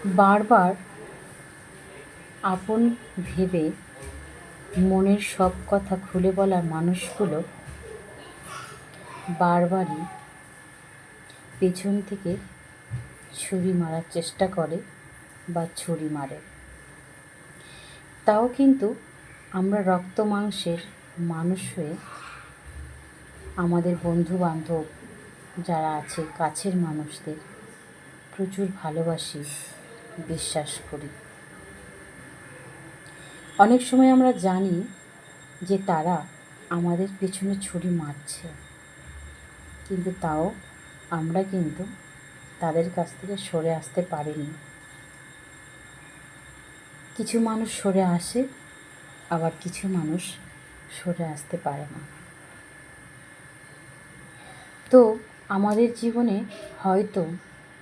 বারবার আপন ভেবে মনের সব কথা খুলে বলার মানুষগুলো বারবারই পেছন থেকে ছুরি মারার চেষ্টা করে বা ছুরি মারে। তাও কিন্তু আমরা রক্ত মাংসের মানুষ হয়ে আমাদের বন্ধুবান্ধব যারা আছে, কাছের মানুষদের প্রচুর ভালোবাসি, বিশ্বাস করি। অনেক সময় আমরা জানি যে তারা আমাদের পেছনে ছুরি মারছে, কিন্তু তাও আমরা কিন্তু তাদের কাছ থেকে সরে আসতে পারিনি। কিছু মানুষ সরে আসে, আবার কিছু মানুষ সরে আসতে পারে না। তো আমাদের জীবনে হয়তো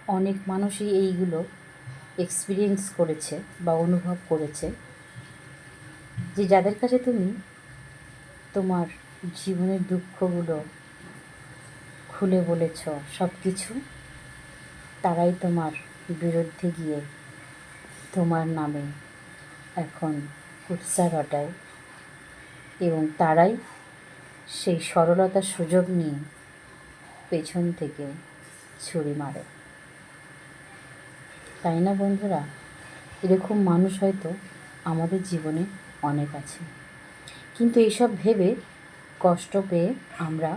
অনেক মানুষই এইগুলো এক্সপিরিয়েন্স করেছে বা অনুভব করেছে, যে যাদের কাছে তুমি তোমার জীবনের দুঃখগুলো খুলে বলেছ সব কিছু, তারাই তোমার বিরুদ্ধে গিয়ে তোমার নামে এখন কুৎসা রটায়, এবং তারাই সেই সরলতার সুযোগ নিয়ে পেছন থেকে ছুরি মারে। তাই না বন্ধুরা? এরকম মানুষ হয়তো আমাদের জীবনে অনেক আছে, কিন্তু এইসব ভেবে কষ্ট পেয়ে আমরা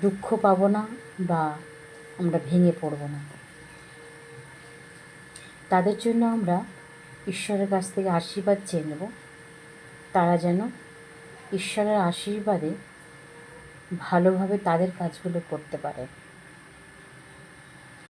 দুঃখ পাব না বা আমরা ভেঙে পড়ব না। তাদের জন্য আমরা ঈশ্বরের কাছ থেকে আশীর্বাদ চেয়ে নেব, তারা যেন ঈশ্বরের আশীর্বাদে ভালোভাবে তাদের কাজগুলো করতে পারে।